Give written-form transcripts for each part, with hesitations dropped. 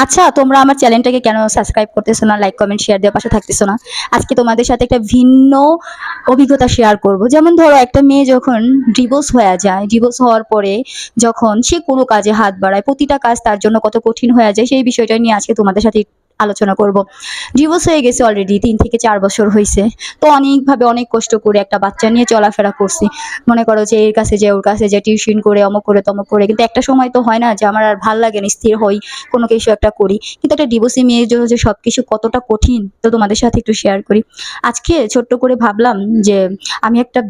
আচ্ছা, তোমরা আমার চ্যানেলটাকে কেন সাবস্ক্রাইব করতেছো না, লাইক কমেন্ট শেয়ার দেওয়ার পাশে থাকতেছো না? আজকে তোমাদের সাথে একটা ভিন্ন অভিজ্ঞতা শেয়ার করব। যেমন ধরো, একটা মেয়ে যখন ডিভোর্স হয়ে যায়, ডিভোর্স হওয়ার পরে যখন সে কোনো কাজে হাত বাড়ায়, প্রতিটা কাজ তার জন্য কত কঠিন হয়ে যায়, সেই বিষয়টা নিয়ে আজকে তোমাদের সাথে আলোচনা করব। ডিভোর্স হয়ে গেছে অলরেডি 3 থেকে 4 বছর হয়েছে। তো অনেকভাবে অনেক কষ্ট করে একটা বাচ্চা নিয়ে চলাফেরা করছি। মনে করো যে এর কাছে যে ওর কাছে যে টিউশন করে অমুক করে তমুক করে, কিন্তু একটা সময় তো হয় না যে আমার আর ভাল লাগে না, স্থির হই, কোনো কিছু একটা করি। কিন্তু একটা ডিভোর্সি মেয়ের জন্য যে সবকিছু কতটা কঠিন, তো তোমাদের সাথে একটু শেয়ার করি। আজকে ছোট্ট করে ভাবলাম যে আমি একটা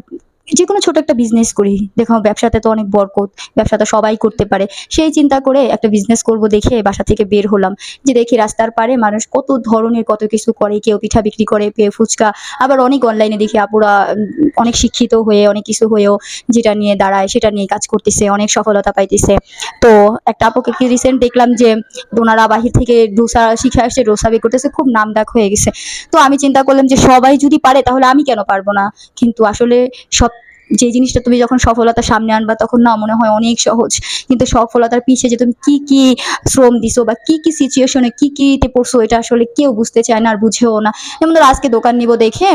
যে কোনো ছোট একটা বিজনেস করি। দেখো, ব্যবসাতে তো অনেক বরকত, ব্যবসা তো সবাই করতে পারে। সেই চিন্তা করে একটা বিজনেস করব দেখে বাসা থেকে বের হলাম। যে দেখি রাস্তার পারে মানুষ কত ধরনের কত কিছু করে, কেউ পিঠা বিক্রি করে, কেউ ফুচকা, আবার অনেক অনলাইনে দেখি আপুরা অনেক শিক্ষিত হয়ে অনেক কিছু হয়েও যেটা নিয়ে দাঁড়ায় সেটা নিয়ে কাজ করতেছে, অনেক সফলতা পাইতেছে। তো একটা আপুকে কি রিসেন্ট দেখলাম যে ওনারা বাহির থেকে ডোসা শিখে আসছে, ডোসা বিক্রি করতেছে, খুব নামডাক হয়ে গেছে। তো আমি চিন্তা করলাম যে সবাই যদি পারে তাহলে আমি কেন পারবো না। কিন্তু আসলে সব যে জিনিসটা তুমি যখন সফলতার সামনে আনবা তখন না মনে হয় অনেক সহজ, কিন্তু সফলতার পিছে যে তুমি কি কি শ্রম দিছো বা কি কি সিচুয়েশনে কি কি তে পড়ছো, এটা আসলে কেউ বুঝতে চায় না আর বুঝেও না। যেমন ধরো, আজকে দোকান নিব দেখে,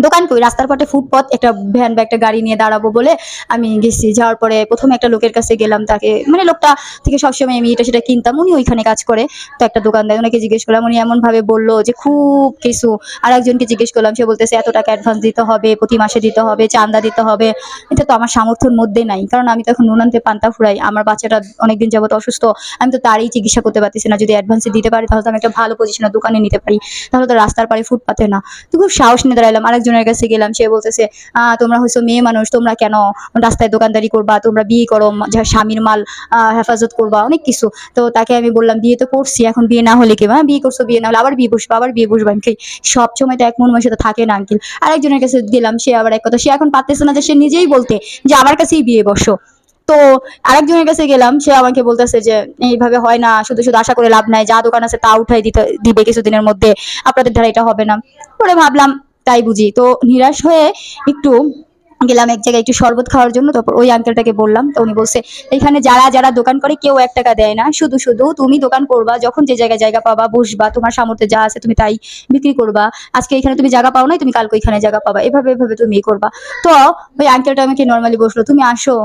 দোকান কই, রাস্তার পাটে ফুটপথ একটা ভ্যান বা একটা গাড়ি নিয়ে দাঁড়াবো বলে আমি গেছি। যাওয়ার পরে প্রথমে একটা লোকের কাছে গেলাম, তাকে মানে লোকটা থেকে সবসময় আমি এটা সেটা কিনতাম, উনি ওইখানে কাজ করে। তো একটা দোকানদার, ওনাকে জিজ্ঞেস করলাম, উনি এমন ভাবে বললো যে খুব কিছু। আর একজনকে জিজ্ঞেস করলাম, সে বলতেছে এত টাকা অ্যাডভান্স দিতে হবে, প্রতি মাসে দিতে হবে, চাঁদা দিতে হবে। এটা তো আমার সামর্থ্যের মধ্যে নাই, কারণ আমি তো এখন নুন আনতে পান্তা ফুরাই, আমার বাচ্চাটা অনেকদিন যাবত অসুস্থ। আমি তো তারই চিকিৎসা করতে পারতেছি না। যদি অ্যাডভান্সে দিতে পারি তাহলে তো আমি একটা ভালো পজিশনে দোকানে নিতে পারি, তাহলে তো রাস্তার পাড়ে ফুটপাতে না। তো খুব সাহস নিয়ে দাঁড়াইলাম। আরেকজনের কাছে গেলাম, সে বলতেছে তোমরা হয়তো মেয়ে মানুষ, তোমরা কেন রাস্তায় দোকানদারি করবা, তোমরা বিয়ে করো, স্বামীর মাল হেফাজত করবা, অনেক কিছু। তো তাকে আমি বললাম, বিয়ে তো করছি, এখন বিয়ে না হলে কি, হ্যাঁ বিয়ে করছো, বিয়ে না হলে আবার বিয়ে বসবা, আবার বিয়ে বসবা কি? সব সময় তো এক মন সাথে থাকে না আঙ্কিল। আরেকজনের কাছে গেলাম, সে আবার এক কথা, সে এখন পারতেছে না যে সে নিজেই বলতে যে আমার কাছেই বিয়ে বসো। তো আরেকজনের কাছে গেলাম, সে আমাকে বলতেছে যে এইভাবে হয় না, শুধু শুধু আশা করে লাভ নাই, যা দোকান আছে তা উঠাই দিবে কিছুদিনের মধ্যে, আপনাদের দ্বারা এটা হবে না। পরে ভাবলাম তাই বুঝি, তো নিরাশ হয়ে একটু গেলাম এক জায়গায় একটু শরবত খাওয়ার জন্য। তারপর ওই আঙ্কেলটাকে বললাম, তো উনি বলছে এখানে যারা যারা দোকান করে কেউ 1 টাকা দেয় না, শুধু শুধু তুমি দোকান করবা, যখন যে জায়গায় জায়গা পাবা বসবা, তোমার সামর্থ্যে যা আছে তুমি তাই বিক্রি করবা। আজকে এখানে তুমি জায়গা পাও নাই, তুমি কালকে এখানে জায়গা পাবা, এভাবে এভাবে তুমি করবা। তো ওই আঙ্কেলটা আমাকে নর্মালি বসলো, তুমি আসো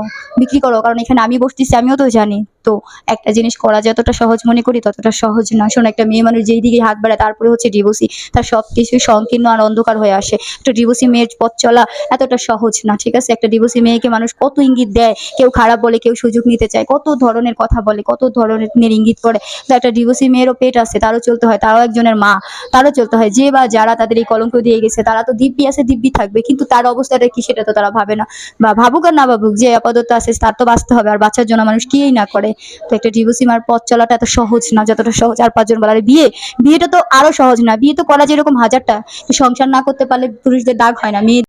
বিক্রি করো, কারণ এখানে আমি বসতেছি, আমিও তো জানি। তো একটা জিনিস করা যতটা সহজ মনে করি ততটা সহজ না। শোনো, একটা মেয়ে মানুষ যেই দিকে হাত বাড়ায় তারপরে হচ্ছে ডিভোর্সি, তার সবকিছু সংকীর্ণ আর অন্ধকার হয়ে আসে। একটা ডিভোর্সি মেয়ের পথ চলা এতটা সহজ না, ঠিক আছে? একটা ডিভোর্সি মেয়েকে মানুষ কত ইঙ্গিত দেয়, কেউ খারাপ বলে, কেউ সুযোগ নিতে চায়, কত ধরনের কথা বলে, কত ধরনের ইঙ্গিত করে। তো একটা ডিভোর্সি মেয়েরও পেট আছে, তারও চলতে হয়, তারও একজনের মা, তারও চলতে হয়। যে বা যারা তাদের এই কলঙ্ক দিয়ে গেছে তারা তো দিব্যি আছে, দিব্যি থাকবে, কিন্তু তার অবস্থাটা কি সেটা তো তারা ভাবে না। বা ভাবুক আর না ভাবুক, যে আপাতত আছে তার তো বাঁচতে হবে, আর বাচ্চার জন্য মানুষ কিই না করে। তো একটা ডিভোর্সি মার পথ চলাটা এত সহজ না যতটা সহজ আর 5 জন বলার বিয়ে। বিয়েটা তো আরো সহজ না, বিয়ে তো করা যেরকম হাজারটা, সংসার না করতে পারলে পুরুষদের দাগ হয় না, মেয়ে